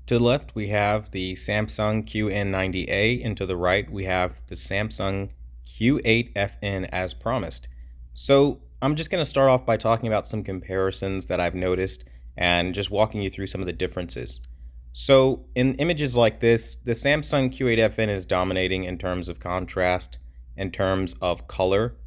To the left, we have the Samsung QN90A, and to the right, we have the Samsung Q8FN as promised. So I'm just going to start off by talking about some comparisons that I've noticed and just walking you through some of the differences. So in images like this, the Samsung Q8FN is dominating in terms of contrast, in terms of color.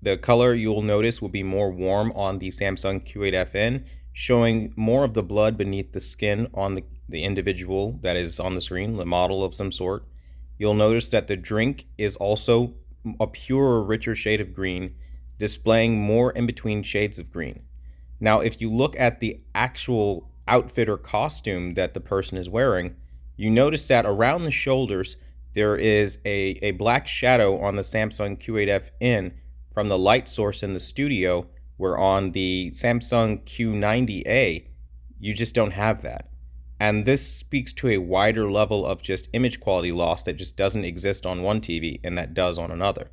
The color you'll notice will be more warm on the Samsung Q8FN, showing more of the blood beneath the skin on the individual that is on the screen, the model of some sort. You'll notice that the drink is also a purer, richer shade of green, displaying more in between shades of green. Now, if you look at the actual outfit or costume that the person is wearing, you notice that around the shoulders, there is a black shadow on the Samsung Q8FN from the light source in the studio, where on the Samsung Q90A, you just don't have that. And this speaks to a wider level of just image quality loss that just doesn't exist on one TV and that does on another.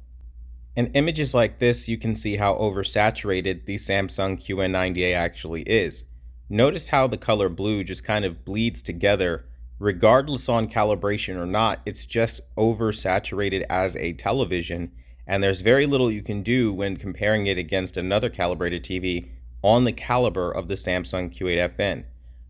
In images like this, you can see how oversaturated the Samsung QN90A actually is. Notice how the color blue just kind of bleeds together. Regardless on calibration or not, it's just oversaturated as a television, and there's very little you can do when comparing it against another calibrated TV on the caliber of the Samsung Q8FN.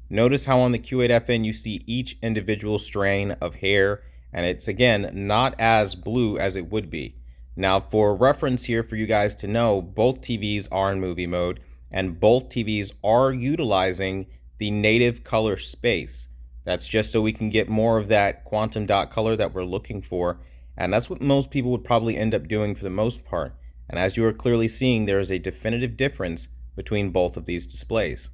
Notice how on the Q8FN you see each individual strain of hair, and it's again not as blue as it would be. Now, for reference here for you guys to know, both TVs are in movie mode, and both TVs are utilizing the native color space. That's just so we can get more of that quantum dot color that we're looking for, and that's what most people would probably end up doing for the most part. And as you are clearly seeing, there is a definitive difference between both of these displays.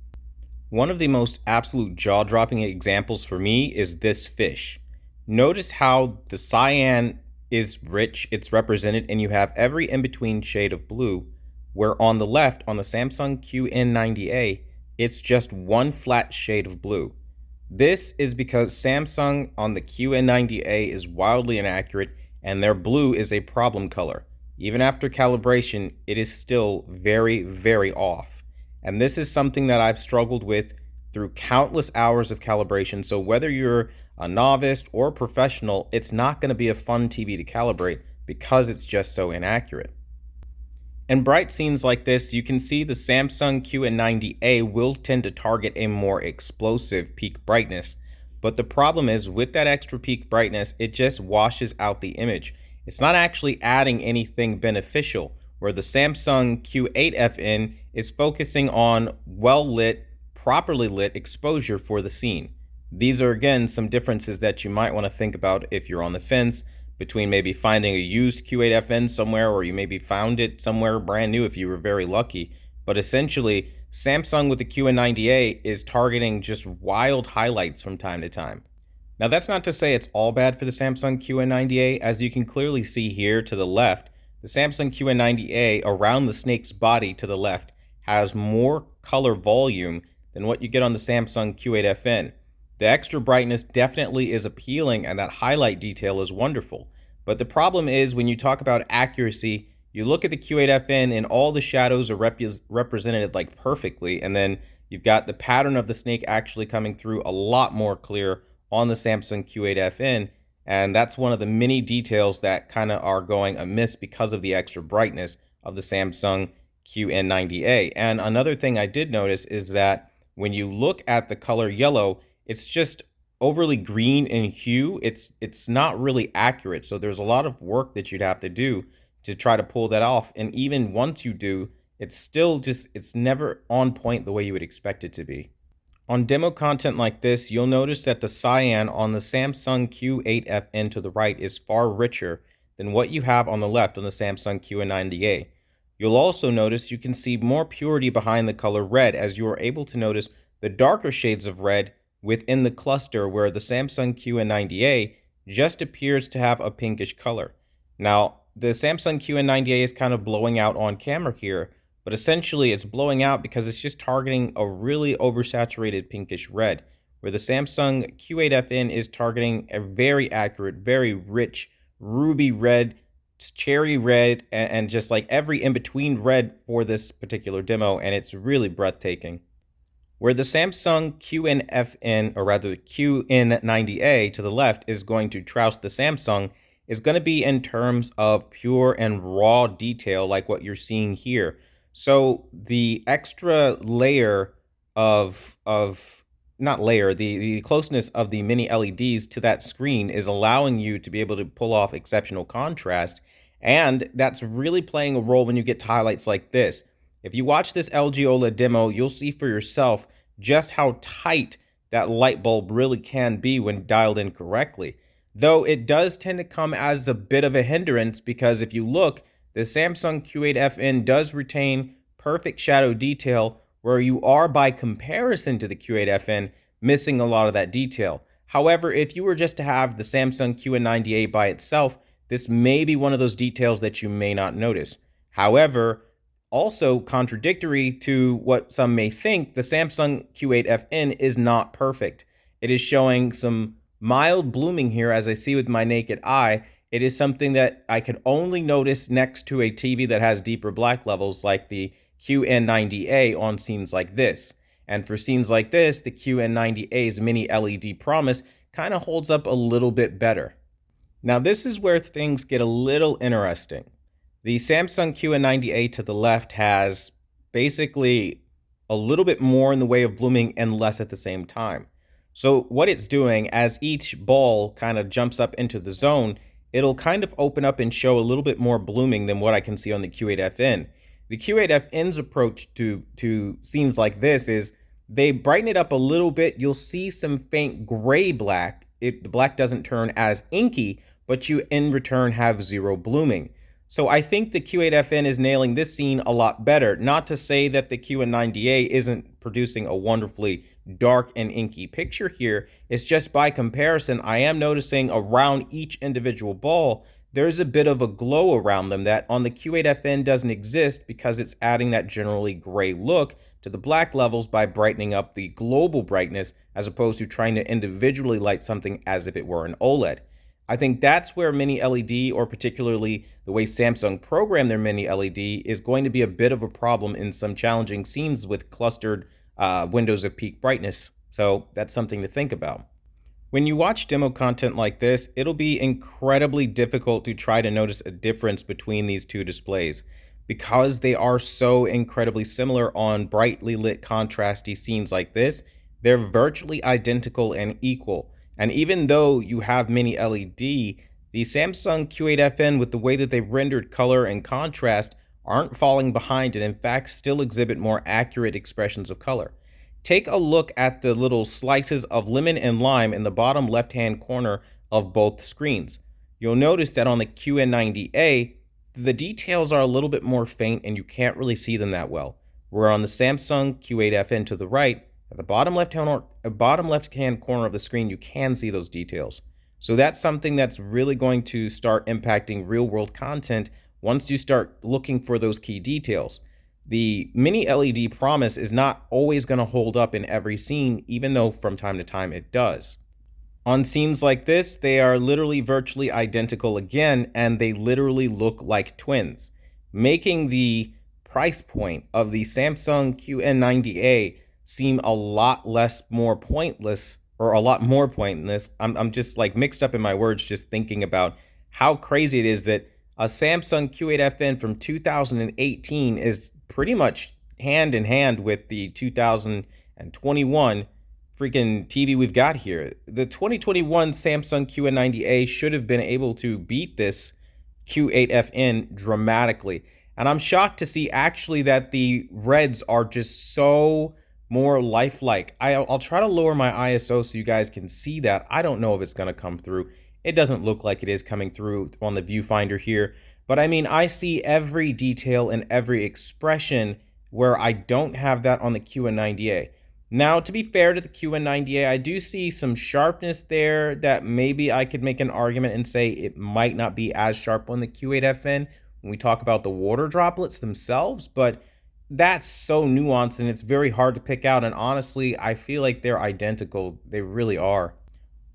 One of the most absolute jaw-dropping examples for me is this fish. Notice how the cyan is rich, it's represented, and you have every in-between shade of blue, where on the left, on the Samsung QN90A, it's just one flat shade of blue. This is because Samsung on the QN90A is wildly inaccurate, and their blue is a problem color. Even after calibration, it is still very, very off. And this is something that I've struggled with through countless hours of calibration, so whether you're a novice or a professional, it's not going to be a fun TV to calibrate because it's just so inaccurate. In bright scenes like this, you can see the Samsung QN90A will tend to target a more explosive peak brightness, but the problem is with that extra peak brightness, it just washes out the image. It's not actually adding anything beneficial, where the Samsung Q8FN is focusing on well-lit, properly lit exposure for the scene. These are again some differences that you might want to think about if you're on the fence between maybe finding a used Q8FN somewhere, or you maybe found it somewhere brand new if you were very lucky. But essentially, Samsung with the QN90A is targeting just wild highlights from time to time. Now, that's not to say it's all bad for the Samsung QN90A. As you can clearly see here to the left, the Samsung QN90A around the snake's body to the left has more color volume than what you get on the Samsung Q8FN. The extra brightness definitely is appealing, and that highlight detail is wonderful. But the problem is when you talk about accuracy, you look at the Q8FN and all the shadows are represented like perfectly, and then you've got the pattern of the snake actually coming through a lot more clear on the Samsung Q8FN, and that's one of the many details that kind of are going amiss because of the extra brightness of the Samsung QN90A. And another thing I did notice is that when you look at the color yellow, it's just overly green in hue. It's not really accurate. So there's a lot of work that you'd have to do to try to pull that off. And even once you do, it's still just, it's never on point the way you would expect it to be. On demo content like this, you'll notice that the cyan on the Samsung Q8FN to the right is far richer than what you have on the left on the Samsung Q90A. You'll also notice you can see more purity behind the color red, as you are able to notice the darker shades of red within the cluster, where the Samsung QN90A just appears to have a pinkish color. Now, the Samsung QN90A is kind of blowing out on camera here, but essentially it's blowing out because it's just targeting a really oversaturated pinkish red, where the Samsung Q8FN is targeting a very accurate, very rich ruby red, cherry red, and just like every in-between red for this particular demo, and it's really breathtaking. where the Samsung QNFN, or rather the QN90A to the left, is going to trounce the Samsung, is going to be in terms of pure and raw detail like what you're seeing here. So the extra layer of not layer, the closeness of the mini LEDs to that screen is allowing you to be able to pull off exceptional contrast. And that's really playing a role when you get to highlights like this. If you watch this LG OLED demo, you'll see for yourself just how tight that light bulb really can be when dialed in correctly. Though it does tend to come as a bit of a hindrance because if you look, the Samsung Q8FN does retain perfect shadow detail, where you are, by comparison to the Q8FN, missing a lot of that detail. However, if you were just to have the Samsung QN90A by itself, this may be one of those details that you may not notice. However, also contradictory to what some may think, the Samsung Q8FN is not perfect. It is showing some mild blooming here, as I see with my naked eye. It is something that I can only notice next to a TV that has deeper black levels like the QN90A on scenes like this. And for scenes like this, the QN90A's mini LED promise kind of holds up a little bit better. Now this is where things get a little interesting. The Samsung QN90A to the left has basically a little bit more in the way of blooming and less at the same time. So what it's doing, as each ball kind of jumps up into the zone, it'll kind of open up and show a little bit more blooming than what I can see on the Q8FN. The Q8FN's approach to scenes like this is they brighten it up a little bit. You'll see some faint gray black. The black doesn't turn as inky, but you in return have zero blooming. So I think the Q8FN is nailing this scene a lot better. Not to say that the QN90A isn't producing a wonderfully dark and inky picture here. It's just by comparison, I am noticing around each individual ball, there's a bit of a glow around them that on the Q8FN doesn't exist because it's adding that generally gray look to the black levels by brightening up the global brightness as opposed to trying to individually light something as if it were an OLED. I think that's where mini LED, or particularly the way Samsung programmed their mini LED, is going to be a bit of a problem in some challenging scenes with clustered windows of peak brightness. So that's something to think about. When you watch demo content like this, it'll be incredibly difficult to try to notice a difference between these two displays because they are so incredibly similar on brightly lit contrasty scenes like this. They're virtually identical and equal. And even though you have mini LED, the Samsung Q8FN, with the way that they've rendered color and contrast, aren't falling behind and in fact still exhibit more accurate expressions of color. Take a look at the little slices of lemon and lime in the bottom left-hand corner of both screens. You'll notice that on the QN90A, the details are a little bit more faint and you can't really see them that well. Where on the Samsung Q8FN to the right, at the bottom left-hand corner of the screen, you can see those details. So that's something that's really going to start impacting real-world content once you start looking for those key details. The mini LED promise is not always going to hold up in every scene, even though from time to time it does. On scenes like this, they are literally virtually identical again, and they literally look like twins, making the price point of the Samsung QN90A seem a lot more pointless. I'm just like mixed up in my words just thinking about how crazy it is that a Samsung Q8FN from 2018 is pretty much hand in hand with the 2021 freaking TV we've got here. The 2021 Samsung QN90A should have been able to beat this Q8FN dramatically. And I'm shocked to see actually that the reds are just so more lifelike. I'll try to lower my ISO so you guys can see that. I don't know if it's going to come through. It doesn't look like it is coming through on the viewfinder here. But I mean, I see every detail and every expression where I don't have that on the QN90A. Now, to be fair to the QN90A, I do see some sharpness there that maybe I could make an argument and say it might not be as sharp on the Q8FN when we talk about the water droplets themselves, but that's so nuanced and it's very hard to pick out. And honestly, I feel like they're identical. They really are.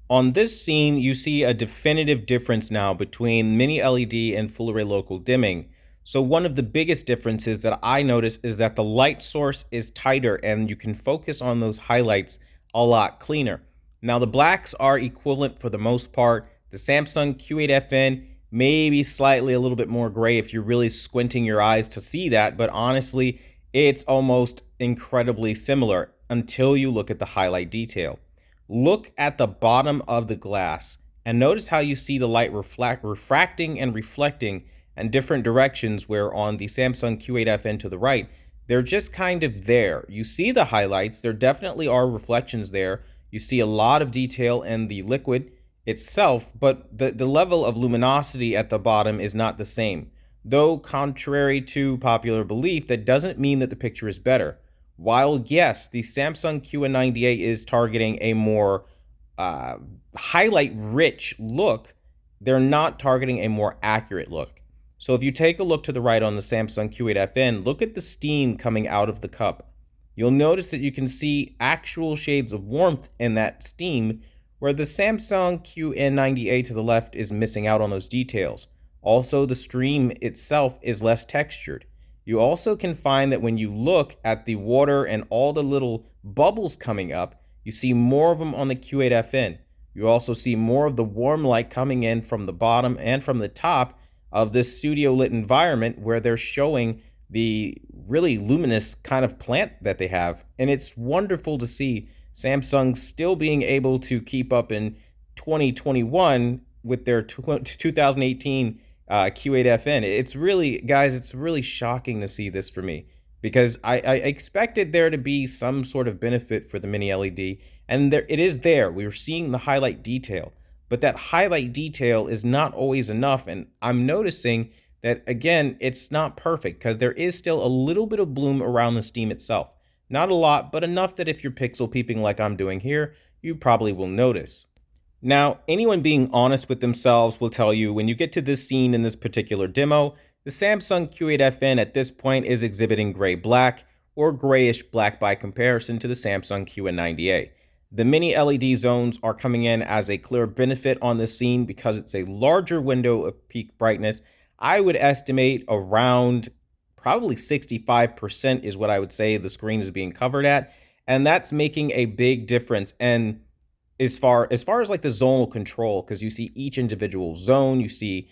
On this scene, you see a definitive difference now between mini LED and full array local dimming. So one of the biggest differences that I notice is that the light source is tighter and you can focus on those highlights a lot cleaner. Now the blacks are equivalent for the most part. The Samsung Q8FN may be slightly a little bit more gray if you're really squinting your eyes to see that, but honestly, it's almost incredibly similar until you look at the highlight detail. Look at the bottom of the glass and notice how you see the light refracting and reflecting in different directions, where on the Samsung Q8FN to the right, they're just kind of there. You see the highlights, there definitely are reflections there. You see a lot of detail in the liquid itself, but the level of luminosity at the bottom is not the same. Though, contrary to popular belief, that doesn't mean that the picture is better. While, yes, the Samsung QN90A is targeting a more highlight-rich look, they're not targeting a more accurate look. So if you take a look to the right on the Samsung Q8FN, look at the steam coming out of the cup. You'll notice that you can see actual shades of warmth in that steam, where the Samsung QN90A to the left is missing out on those details. Also, the stream itself is less textured. You also can find that when you look at the water and all the little bubbles coming up, you see more of them on the Q8FN. You also see more of the warm light coming in from the bottom and from the top of this studio lit environment, where they're showing the really luminous kind of plant that they have. And it's wonderful to see Samsung still being able to keep up in 2021 with their 2018 Q8FN. It's really, guys, it's really shocking to see this for me, because I expected there to be some sort of benefit for the mini LED, and there it is there. We were seeing the highlight detail, but that highlight detail is not always enough, and I'm noticing that, again, it's not perfect because there is still a little bit of bloom around the steam itself. Not a lot, but enough that if you're pixel peeping like I'm doing here, you probably will notice. Now, anyone being honest with themselves will tell you when you get to this scene in this particular demo, the Samsung Q8FN at this point is exhibiting gray-black or grayish-black by comparison to the Samsung QN90A. The mini LED zones are coming in as a clear benefit on this scene because it's a larger window of peak brightness. I would estimate around probably 65% is what I would say the screen is being covered at, and that's making a big difference. And as far as like the zonal control, because you see each individual zone, you see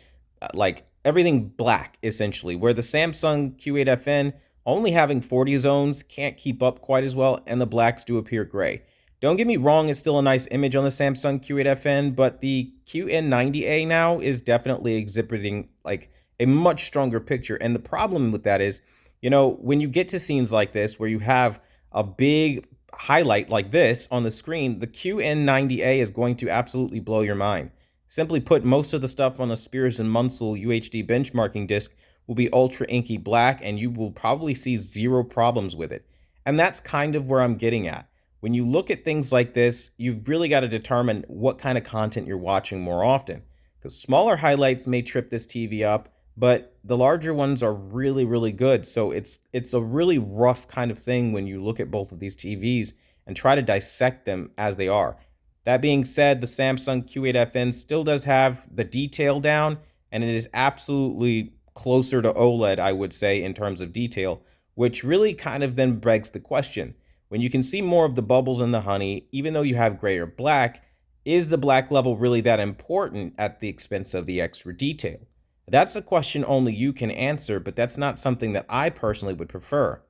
like everything black essentially, where the Samsung Q8FN only having 40 zones can't keep up quite as well, and the blacks do appear gray. Don't get me wrong, it's still a nice image on the Samsung Q8FN, but the QN90A now is definitely exhibiting like a much stronger picture. And the problem with that is, when you get to scenes like this where you have a big highlight like this on the screen, the QN90A is going to absolutely blow your mind. Simply put, most of the stuff on the Spears and Munsell UHD benchmarking disc will be ultra inky black, and you will probably see zero problems with it. And that's kind of where I'm getting at. When you look at things like this, you've really got to determine what kind of content you're watching more often, because smaller highlights may trip this TV up, but the larger ones are really, really good. So it's a really rough kind of thing when you look at both of these TVs and try to dissect them as they are. That being said, the Samsung Q8FN still does have the detail down, and it is absolutely closer to OLED, I would say, in terms of detail, which really kind of then begs the question. When you can see more of the bubbles in the honey, even though you have gray or black, is the black level really that important at the expense of the extra detail? That's a question only you can answer, but that's not something that I personally would prefer.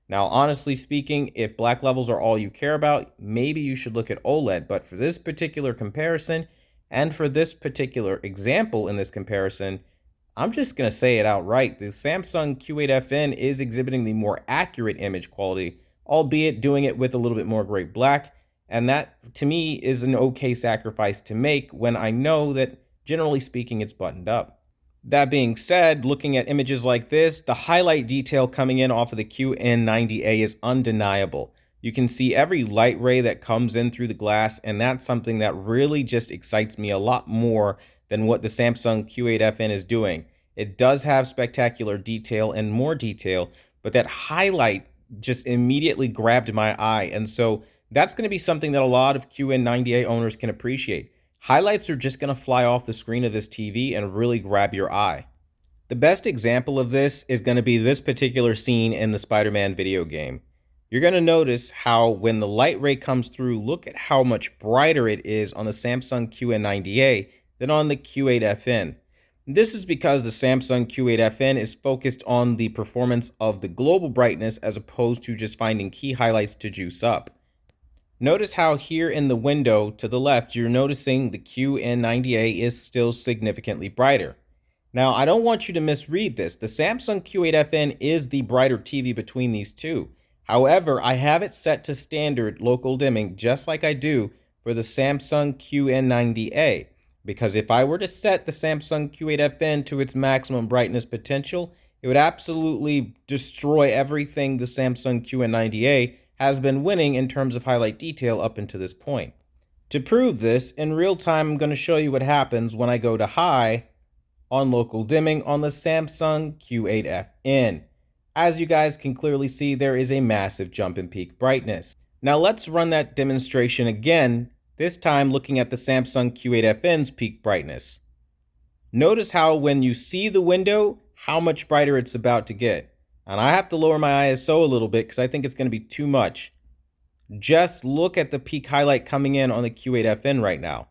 Now, honestly speaking, if black levels are all you care about, maybe you should look at OLED, but for this particular comparison, and for this particular example in this comparison, I'm just going to say it outright. The Samsung Q8FN is exhibiting the more accurate image quality, albeit doing it with a little bit more gray black, and that, to me, is an okay sacrifice to make when I know that, generally speaking, it's buttoned up. That being said, looking at images like this, the highlight detail coming in off of the QN90A is undeniable. You can see every light ray that comes in through the glass, and that's something that really just excites me a lot more than what the Samsung Q8FN is doing. It does have spectacular detail and more detail, but that highlight just immediately grabbed my eye, and so that's going to be something that a lot of QN90A owners can appreciate. Highlights are just going to fly off the screen of this TV and really grab your eye. The best example of this is going to be this particular scene in the Spider-Man video game. You're going to notice how when the light ray comes through, look at how much brighter it is on the Samsung QN90A than on the Q8FN. This is because the Samsung Q8FN is focused on the performance of the global brightness as opposed to just finding key highlights to juice up. Notice how here in the window to the left, you're noticing the QN90A is still significantly brighter. Now, I don't want you to misread this. The Samsung Q8FN is the brighter TV between these two. However, I have it set to standard local dimming just like I do for the Samsung QN90A. Because if I were to set the Samsung Q8FN to its maximum brightness potential, it would absolutely destroy everything the Samsung QN90A has been winning in terms of highlight detail up until this point. To prove this, in real time, I'm going to show you what happens when I go to high on local dimming on the Samsung Q8FN. As you guys can clearly see, there is a massive jump in peak brightness. Now let's run that demonstration again, this time looking at the Samsung Q8FN's peak brightness. Notice how when you see the window, how much brighter it's about to get. And I have to lower my ISO a little bit because I think it's going to be too much. Just look at the peak highlight coming in on the Q8FN right now.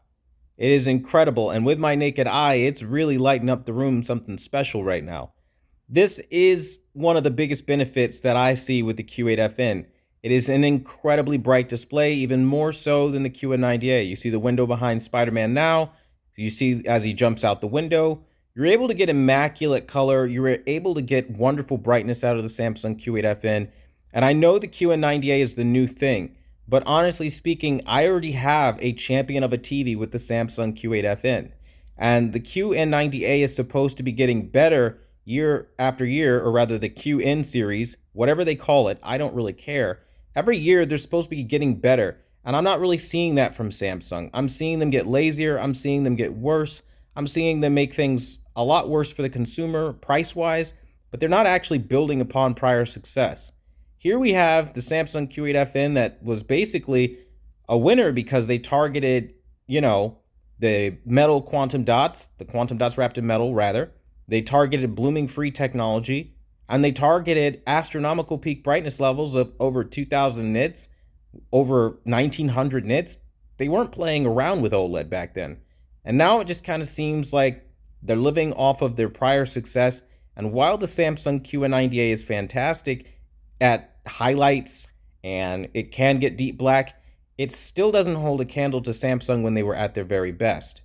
It is incredible, and with my naked eye, it's really lighting up the room something special right now. This is one of the biggest benefits that I see with the Q8FN. It is an incredibly bright display, even more so than the QN90A. You see the window behind Spider-Man now. You see as he jumps out the window. You're able to get immaculate color. You're able to get wonderful brightness out of the Samsung Q8FN. And I know the QN90A is the new thing. But honestly speaking, I already have a champion of a TV with the Samsung Q8FN. And the QN90A is supposed to be getting better year after year, or rather the QN series, whatever they call it, I don't really care. Every year they're supposed to be getting better. And I'm not really seeing that from Samsung. I'm seeing them get lazier. I'm seeing them get worse. I'm seeing them make things a lot worse for the consumer price-wise, but they're not actually building upon prior success. Here we have the Samsung Q8FN that was basically a winner because they targeted, the metal quantum dots, the quantum dots wrapped in metal, rather. They targeted blooming-free technology, and they targeted astronomical peak brightness levels of over 2,000 nits, over 1,900 nits. They weren't playing around with OLED back then. And now it just kind of seems like they're living off of their prior success. And while the Samsung QN90A is fantastic at highlights and it can get deep black, it still doesn't hold a candle to Samsung when they were at their very best.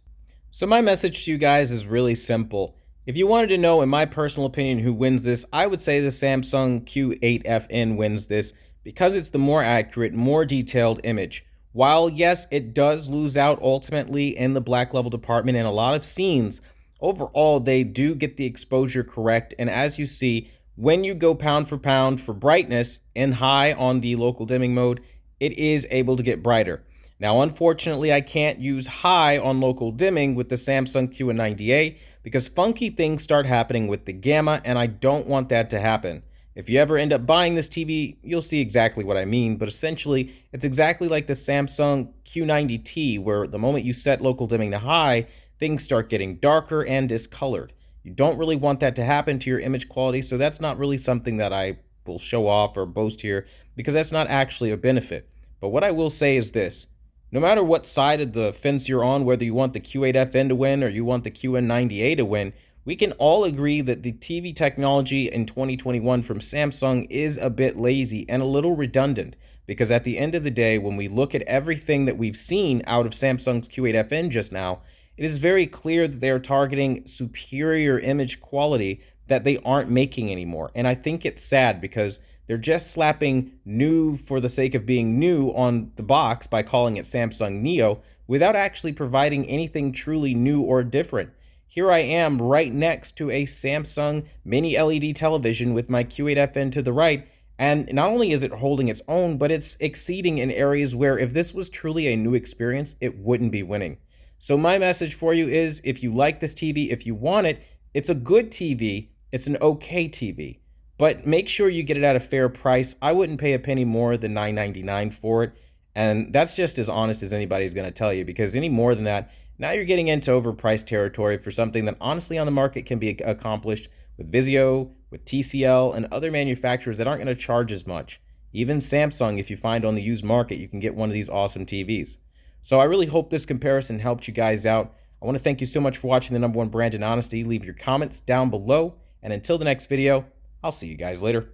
So my message to you guys is really simple. If you wanted to know, in my personal opinion, who wins this, I would say the Samsung Q8FN wins this because it's the more accurate, more detailed image. While yes, it does lose out ultimately in the black level department in a lot of scenes, overall they do get the exposure correct. And as you see, when you go pound for brightness and high on the local dimming mode, it is able to get brighter. Now, unfortunately, I can't use high on local dimming with the Samsung Q90A because funky things start happening with the gamma, and I don't want that to happen. If you ever end up buying this TV, you'll see exactly what I mean, but essentially, it's exactly like the Samsung Q90T, where the moment you set local dimming to high, things start getting darker and discolored. You don't really want that to happen to your image quality, so that's not really something that I will show off or boast here, because that's not actually a benefit. But what I will say is this. No matter what side of the fence you're on, whether you want the Q8FN to win or you want the QN90A to win, we can all agree that the TV technology in 2021 from Samsung is a bit lazy and a little redundant, because at the end of the day, when we look at everything that we've seen out of Samsung's Q8FN just now, it is very clear that they are targeting superior image quality that they aren't making anymore. And I think it's sad because they're just slapping new for the sake of being new on the box by calling it Samsung Neo without actually providing anything truly new or different. Here I am right next to a Samsung mini LED television with my Q8FN to the right, and not only is it holding its own, but it's exceeding in areas where if this was truly a new experience, it wouldn't be winning. So my message for you is, if you like this TV, if you want it, it's a good TV, it's an okay TV. But make sure you get it at a fair price. I wouldn't pay a penny more than $9.99 for it. And that's just as honest as anybody's going to tell you, because any more than that, now you're getting into overpriced territory for something that honestly on the market can be accomplished with Vizio, with TCL, and other manufacturers that aren't going to charge as much. Even Samsung, if you find on the used market, you can get one of these awesome TVs. So I really hope this comparison helped you guys out. I want to thank you so much for watching the #1 brand in honesty. Leave your comments down below, and until the next video, I'll see you guys later.